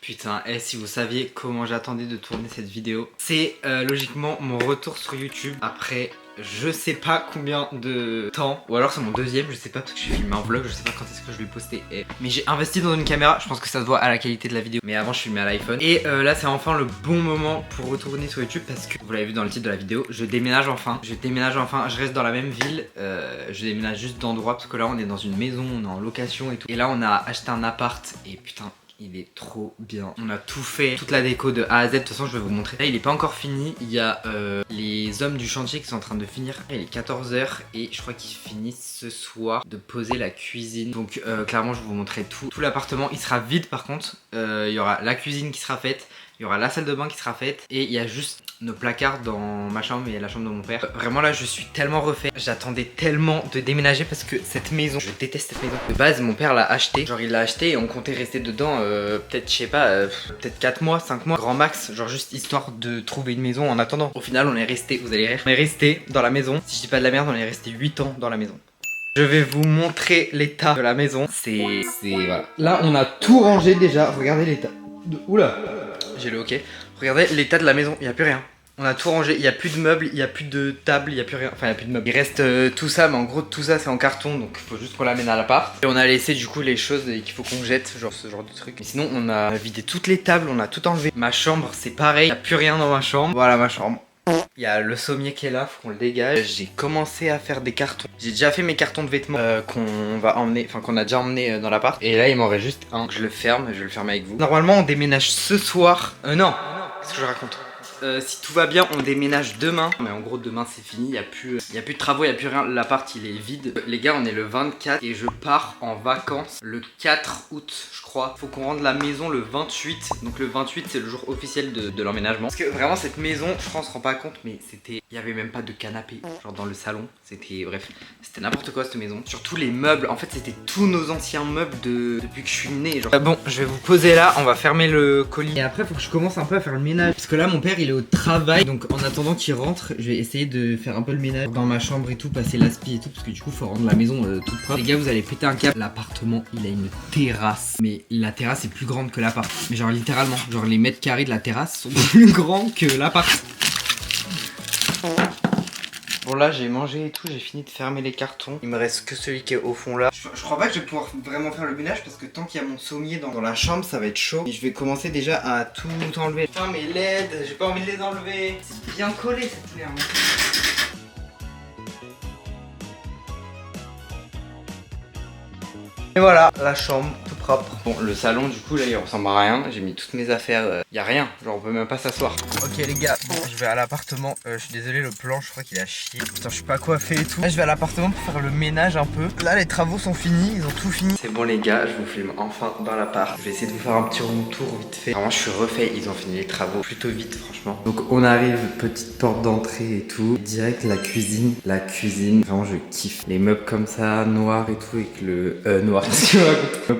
Putain, si vous saviez comment j'attendais de tourner cette vidéo. C'est logiquement mon retour sur YouTube après je sais pas combien de temps. Ou alors c'est mon deuxième, je sais pas parce que je filmé un vlog, je sais pas quand est-ce que je vais le poster. Mais j'ai investi dans une caméra, je pense que ça se voit à la qualité de la vidéo. Mais avant je filmais à l'iPhone. Et là c'est enfin le bon moment pour retourner sur YouTube parce que vous l'avez vu dans le titre de la vidéo, je déménage enfin. Je reste dans la même ville, je déménage juste d'endroit parce que là on est dans une maison, on est en location et tout. Et là on a acheté un appart et putain, il est trop bien. On a tout fait, toute la déco de A à Z. De toute façon je vais vous montrer. Là il est pas encore fini. Il y a les hommes du chantier qui sont en train de finir. Il est 14 h et je crois qu'ils finissent ce soir de poser la cuisine. Donc clairement je vais vous montrer tout. Tout l'appartement il sera vide par contre. Il y aura la cuisine qui sera faite. Il y aura la salle de bain qui sera faite. Et il y a juste nos placards dans ma chambre et la chambre de mon père. Vraiment là je suis tellement refait. J'attendais tellement de déménager parce que cette maison, je déteste cette maison. De base mon père l'a acheté. Genre il l'a acheté et on comptait rester dedans peut-être je sais pas, peut-être 4 mois, 5 mois, grand max. Genre juste histoire de trouver une maison en attendant. Au final on est resté, vous allez rire, on est resté dans la maison. Si je dis pas de la merde, on est resté 8 ans dans la maison. Je vais vous montrer l'état de la maison. C'est voilà. Là on a tout rangé déjà. Regardez l'état. Oula, j'ai le ok. Regardez l'état de la maison, il n'y a plus rien. On a tout rangé, il n'y a plus de meubles, il n'y a plus de table, il n'y a plus rien. Enfin, il n'y a plus de meubles. Il reste tout ça, mais en gros, tout ça c'est en carton, donc il faut juste qu'on l'amène à l'appart. Et on a laissé du coup les choses qu'il faut qu'on jette, genre ce genre de truc. Mais sinon, on a vidé toutes les tables, on a tout enlevé. Ma chambre, c'est pareil, il n'y a plus rien dans ma chambre. Voilà ma chambre. Il y a le sommier qui est là, faut qu'on le dégage. J'ai commencé à faire des cartons. J'ai déjà fait mes cartons de vêtements qu'on va emmener, enfin qu'on a déjà emmené dans l'appart. Et là, il m'en reste juste un. Je le ferme, je vais le fermer avec vous. Normalement, on déménage ce soir. Non, qu'est-ce que je raconte? Si tout va bien, on déménage demain. Mais en gros, demain c'est fini. Il n'y a plus de travaux, il n'y a plus rien. L'appart il est vide. Les gars, on est le 24 et je pars en vacances le 4 août, je crois. Faut qu'on rende la maison le 28. Donc le 28, c'est le jour officiel de l'emménagement. Parce que vraiment, cette maison, je crois, on se rend pas compte, mais c'était. Il y avait même pas de canapé, genre dans le salon. C'était. Bref, c'était n'importe quoi cette maison. Surtout les meubles. En fait, c'était tous nos anciens meubles depuis que je suis né. Genre. Bon, je vais vous poser là. On va fermer le colis. Et après, faut que je commence un peu à faire le ménage. Parce que là, mon père, il est au travail, donc en attendant qu'il rentre je vais essayer de faire un peu le ménage dans ma chambre et tout, passer l'aspi et tout, parce que du coup faut rendre la maison toute propre. Les gars, vous allez péter un câble. L'appartement il a une terrasse, mais la terrasse est plus grande que l'appart, mais genre littéralement, genre les mètres carrés de la terrasse sont plus grands que l'appart. Bon là j'ai mangé et tout, j'ai fini de fermer les cartons. Il me reste que celui qui est au fond là. Je crois pas que je vais pouvoir vraiment faire le ménage parce que tant qu'il y a mon sommier dans la chambre ça va être chaud. Et je vais commencer déjà à tout enlever. Putain mes LED, j'ai pas envie de les enlever. C'est bien collé cette merde. Et voilà, la chambre tout propre. Bon, le salon du coup là il ressemble à rien. J'ai mis toutes mes affaires, y a rien, genre on peut même pas s'asseoir. Ok les gars, bon, je vais à l'appartement. Je suis désolé, le plan je crois qu'il a chié. Putain, je suis pas coiffé et tout. Là je vais à l'appartement pour faire le ménage un peu. Là les travaux sont finis, ils ont tout fini. C'est bon les gars, je vous filme enfin dans l'appart. Je vais essayer de vous faire un petit retour vite fait. Vraiment je suis refait, ils ont fini les travaux plutôt vite franchement. Donc on arrive, petite porte d'entrée et tout. Direct la cuisine. La cuisine, vraiment je kiffe. Les meubles comme ça, noirs et tout, avec le... noir,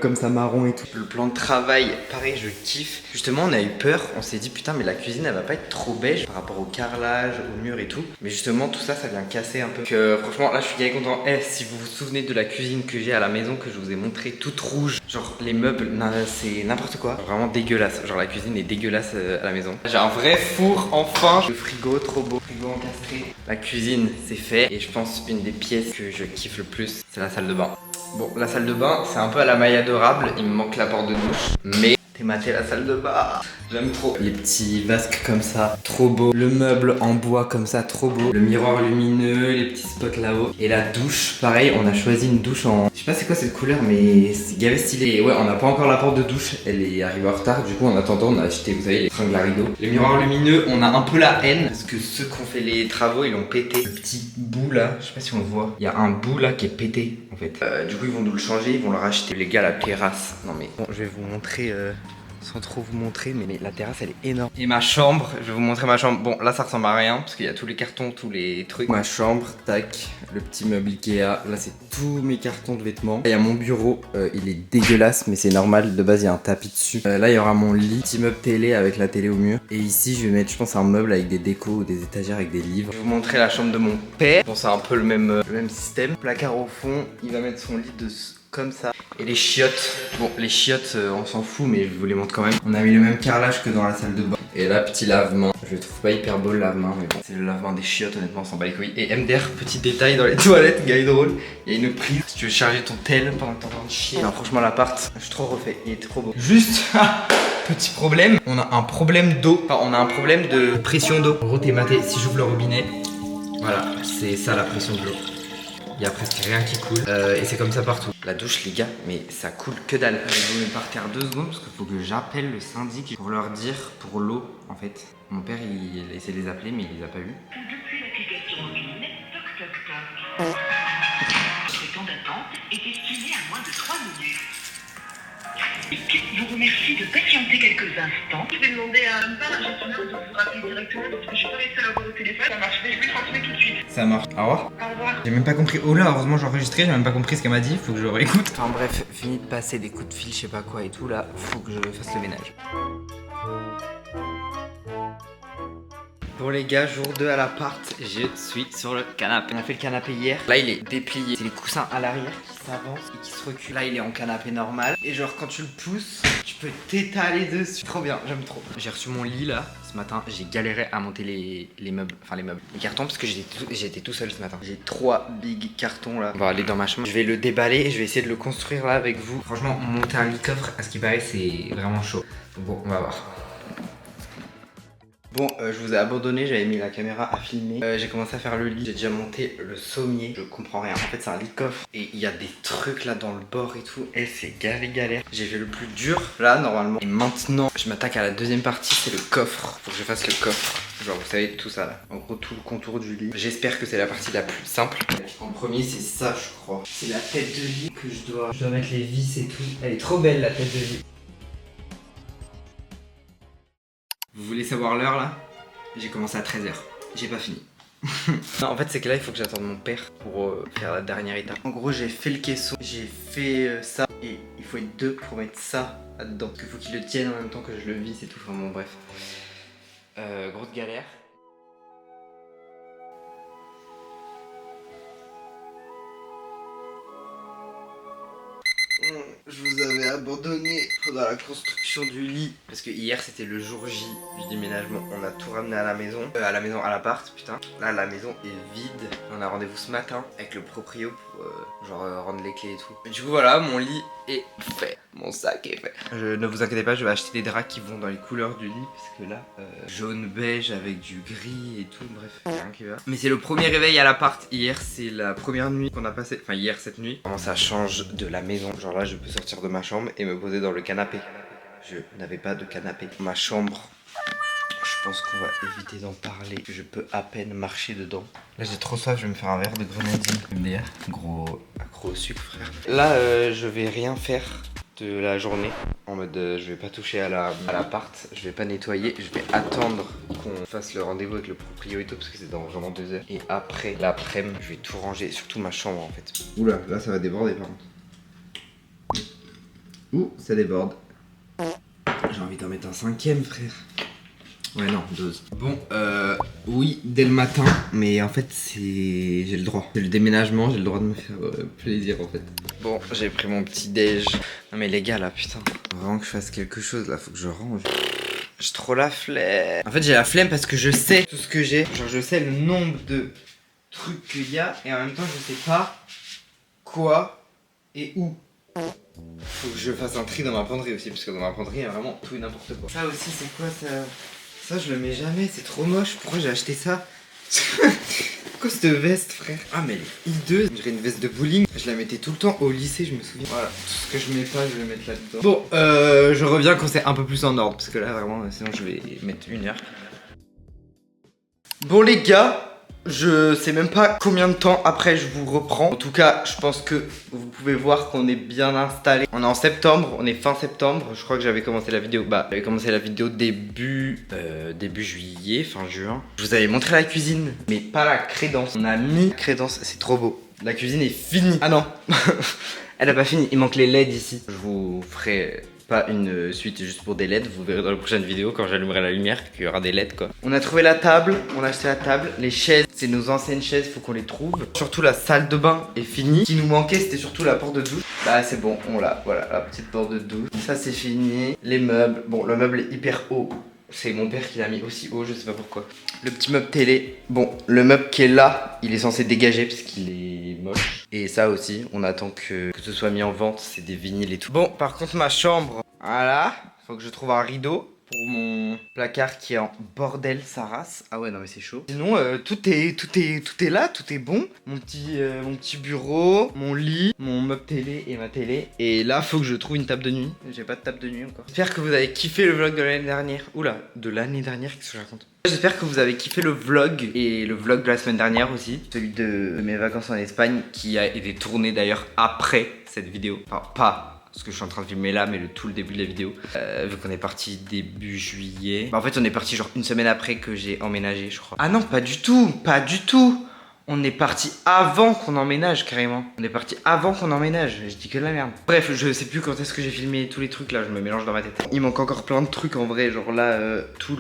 comme ça marron et tout. Le plan de travail, pareil, je kiffe. Justement, on a eu peur. On s'est dit putain, mais la cuisine, elle va pas être trop beige par rapport au carrelage, au mur et tout. Mais justement, tout ça, ça vient casser un peu. Donc, franchement, là, je suis bien content. Si vous vous souvenez de la cuisine que j'ai à la maison, que je vous ai montré, toute rouge. Genre, les meubles, c'est n'importe quoi. Vraiment dégueulasse. Genre, la cuisine est dégueulasse à la maison. J'ai un vrai four, enfin. Le frigo, trop beau. Frigo encastré. La cuisine, c'est fait. Et je pense, une des pièces que je kiffe le plus, c'est la salle de bain. Bon, la salle de bain, c'est un peu à la maille adorable. Il me manque la porte de douche. Mais t'es maté la salle de bain. J'aime trop. Les petits vasques comme ça, trop beau. Le meuble en bois comme ça, trop beau. Le miroir lumineux, les petits spots là-haut. Et la douche, pareil, on a choisi une douche en... Je sais pas c'est quoi cette couleur, mais c'est gavé stylé. Et ouais, on n'a pas encore la porte de douche. Elle est arrivée en retard. Du coup, en attendant, on a acheté, vous savez, les tringles à rideaux. Le miroir lumineux, on a un peu la haine. Parce que ceux qui ont fait les travaux, ils l'ont pété. Le petit bout là, je sais pas si on le voit. Il y a un bout là qui est pété en fait. Du coup, ils vont nous le changer, ils vont le racheter. Les gars, la terrasse. Non mais bon, je vais vous montrer... sans trop vous montrer, mais la terrasse elle est énorme. Et ma chambre, je vais vous montrer ma chambre. Bon là ça ressemble à rien parce qu'il y a tous les cartons, tous les trucs. Ma chambre, tac, le petit meuble Ikea. Là c'est tous mes cartons de vêtements. Il y a mon bureau, il est dégueulasse mais c'est normal, de base il y a un tapis dessus. Là il y aura mon lit, petit meuble télé avec la télé au mur. Et ici je vais mettre je pense un meuble avec des décos ou des étagères avec des livres. Je vais vous montrer la chambre de mon père. Bon c'est un peu le même système. Placard au fond, il va mettre son lit comme ça. Et les chiottes, bon les chiottes on s'en fout mais je vous les montre quand même. On a mis le même carrelage que dans la salle de bain. Et là petit lavement, je le trouve pas hyper beau le lavement mais bon. C'est le lavement des chiottes, honnêtement on s'en bat les couilles. Et MDR, petit détail dans les toilettes, gars drôle, il y a une prise si tu veux charger ton tel pendant que t'es en train de chier. Non franchement l'appart, je suis trop refait, il est trop beau. Juste petit problème, on a un problème d'eau, enfin on a un problème de pression d'eau. En gros t'es maté, si j'ouvre le robinet, voilà, c'est ça la pression de l'eau. Il y a presque rien qui coule et c'est comme ça partout. La douche les gars, mais ça coule que dalle. Je vais vous par terre 2 secondes parce qu'il faut que j'appelle le syndic pour leur dire pour l'eau en fait. Mon père il a essayé de les appeler mais il les a pas eu. Depuis l'application mobile, toc toc toc. Le temps d'attente est estimé à moins de 3 minutes. Je vous remercie de patienter quelques instants. Je vais demander à un gestionnaire de vous rappeler directement parce que je n'ai pas réussi à l'avoir au téléphone. Ça marche, mais je lui transmets tout de suite. Ça marche. Au revoir. Au revoir. J'ai même pas compris. Oh là, heureusement j'ai enregistré, j'ai même pas compris ce qu'elle m'a dit. Faut que je le réécoute. Enfin bref, fini de passer des coups de fil, je sais pas quoi et tout là. Faut que je fasse le ménage. Bon les gars, jour 2 à l'appart, je suis sur le canapé. On a fait le canapé hier. Là il est déplié. C'est les coussins à l'arrière qui s'avancent et qui se reculent. Là il est en canapé normal. Et genre quand tu le pousses, tu peux t'étaler dessus. Trop bien, j'aime trop. J'ai reçu mon lit là. Ce matin, j'ai galéré à monter les meubles. Enfin les meubles. Les cartons parce que j'étais tout seul ce matin. J'ai 3 big cartons là. On va aller dans ma chambre. Je vais le déballer et je vais essayer de le construire là avec vous. Franchement, monter un lit coffre, à ce qui paraît, c'est vraiment chaud. Donc bon, on va voir. Bon, je vous ai abandonné, j'avais mis la caméra à filmer. J'ai commencé à faire le lit, j'ai déjà monté le sommier. Je comprends rien. En fait, c'est un lit coffre et il y a des trucs là dans le bord et tout. Et c'est galère. J'ai fait le plus dur là, normalement. Et maintenant, je m'attaque à la deuxième partie, c'est le coffre. Faut que je fasse le coffre. Genre, vous savez, tout ça là. En gros, tout le contour du lit. J'espère que c'est la partie la plus simple. En premier, c'est ça, je crois. C'est la tête de lit que je dois mettre les vis et tout. Elle est trop belle, la tête de lit. Vous voulez savoir l'heure là? J'ai commencé à 13h. J'ai pas fini. Non, en fait, c'est que là, il faut que j'attende mon père pour faire la dernière étape. En gros, j'ai fait le caisson, j'ai fait ça. Et il faut être deux pour mettre ça là-dedans. Parce qu'il faut qu'il le tienne en même temps que je le visse et tout. Enfin bon, bref. Grosse galère. Je vous avais abandonné dans la construction du lit parce que hier c'était le jour J du déménagement. On a tout ramené à la maison, à l'appart, putain. Là la maison est vide. On a rendez-vous ce matin avec le proprio pour genre rendre les clés et tout. Et du coup voilà, mon lit est fait, mon sac est fait. Ne vous inquiétez pas, je vais acheter des draps qui vont dans les couleurs du lit parce que là jaune beige avec du gris et tout, bref, rien qui va. Mais c'est le premier réveil à l'appart. Hier c'est la première nuit qu'on a passé, enfin hier cette nuit. Comment ça change de la maison. Genre là je peux sortir de ma chambre et me poser dans le canapé. Je n'avais pas de canapé. Ma chambre, je pense qu'on va éviter d'en parler. Je peux à peine marcher dedans. Là j'ai trop soif, je vais me faire un verre de grenadine. MDR, gros accro au sucre frère. Là je vais rien faire de la journée. En mode je vais pas toucher à l'appart, je vais pas nettoyer. Je vais attendre qu'on fasse le rendez-vous avec le proprio et tout parce que c'est dans vraiment 2 heures. Et après l'après-midi, je vais tout ranger, surtout ma chambre en fait. Oula, là ça va déborder par contre. Ouh, ça déborde. J'ai envie d'en mettre un 5ème, frère. Ouais, non, 12. Bon, oui, dès le matin, mais en fait, j'ai le droit. C'est le déménagement, j'ai le droit de me faire plaisir, en fait. Bon, j'ai pris mon petit déj. Non, mais les gars, là, putain, faut vraiment que je fasse quelque chose, là, faut que je range. J'ai trop la flemme. En fait, j'ai la flemme parce que je sais tout ce que j'ai. Genre, je sais le nombre de trucs qu'il y a, et en même temps, je sais pas quoi et où. Faut que je fasse un tri dans ma penderie aussi, parce que dans ma penderie il y a vraiment tout et n'importe quoi. Ça aussi c'est quoi ça? Ça je le mets jamais, c'est trop moche. Pourquoi j'ai acheté ça? Quoi cette veste frère? Ah mais elle est hideuse. J'ai une veste de bowling. Je la mettais tout le temps au lycée, je me souviens. Voilà, tout ce que je mets pas je vais le mettre là-dedans. Bon je reviens quand c'est un peu plus en ordre, parce que là vraiment sinon je vais mettre 1 heure. Bon les gars, je sais même pas combien de temps après je vous reprends. En tout cas, je pense que vous pouvez voir qu'on est bien installé. On est en septembre, on est fin septembre. Je crois que j'avais commencé la vidéo. J'avais commencé la vidéo début juillet, fin juin. Je vous avais montré la cuisine, mais pas la crédence. On a mis crédence, c'est trop beau. La cuisine est finie. Ah non, elle a pas fini. Il manque les LED ici. Je vous ferai pas une suite juste pour des LED. Vous verrez dans la prochaine vidéo quand j'allumerai la lumière qu'il y aura des LED quoi. On a trouvé la table, on a acheté la table. Les chaises, c'est nos anciennes chaises, faut qu'on les trouve. Surtout la salle de bain est finie. Ce qui nous manquait, c'était surtout la porte de douche. Bah c'est bon, on l'a, voilà, la petite porte de douche. Ça c'est fini. Les meubles, bon le meuble est hyper haut. C'est mon père qui l'a mis aussi haut, je sais pas pourquoi. Le petit meuble télé. Bon, le meuble qui est là, il est censé dégager parce qu'il est moche. Et ça aussi, on attend que ce soit mis en vente. C'est des vinyles et tout. Bon, par contre, ma chambre, voilà. Faut que je trouve un rideau pour mon placard qui est en bordel sa race. Ah ouais, non mais c'est chaud. Sinon, tout est là, tout est bon. Mon petit bureau, mon lit, mon meuble télé et ma télé. Et là, faut que je trouve une table de nuit. J'ai pas de table de nuit encore. J'espère que vous avez kiffé le vlog de l'année dernière. Oula, de l'année dernière, qu'est-ce que je raconte? J'espère que vous avez kiffé le vlog et le vlog de la semaine dernière aussi. Celui de mes vacances en Espagne qui a été tourné d'ailleurs après cette vidéo. Enfin, pas ce que je suis en train de filmer là, mais tout le début de la vidéo. Vu qu'on est parti début juillet. Bah, en fait, on est parti genre une semaine après que j'ai emménagé, je crois. Ah non, pas du tout, pas du tout. On est parti avant qu'on emménage carrément. On est parti avant qu'on emménage. Je dis que de la merde. Bref, je sais plus quand est-ce que j'ai filmé tous les trucs là. Je me mélange dans ma tête. Il manque encore plein de trucs en vrai. Genre là, tous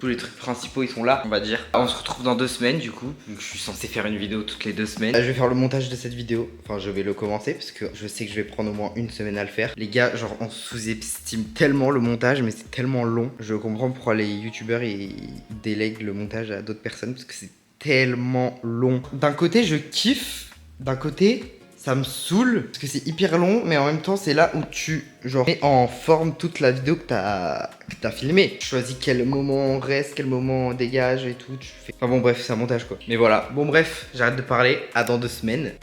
les trucs principaux ils sont là, on va dire. On se retrouve dans 2 semaines du coup. Vu que je suis censé faire une vidéo toutes les 2 semaines. Là, je vais faire le montage de cette vidéo. Enfin, je vais le commencer parce que je sais que je vais prendre au moins une semaine à le faire. Les gars, genre on sous-estime tellement le montage, mais c'est tellement long. Je comprends pourquoi les youtubeurs ils délèguent le montage à d'autres personnes parce que c'est tellement long. D'un côté je kiffe, d'un côté ça me saoule parce que c'est hyper long, mais en même temps c'est là où tu genre mets en forme toute la vidéo que t'as filmé. Tu choisis quel moment on reste, quel moment on dégage et tout. Tu fais... Enfin bon bref, c'est un montage quoi. Mais voilà, bon bref, j'arrête de parler, à dans 2 semaines.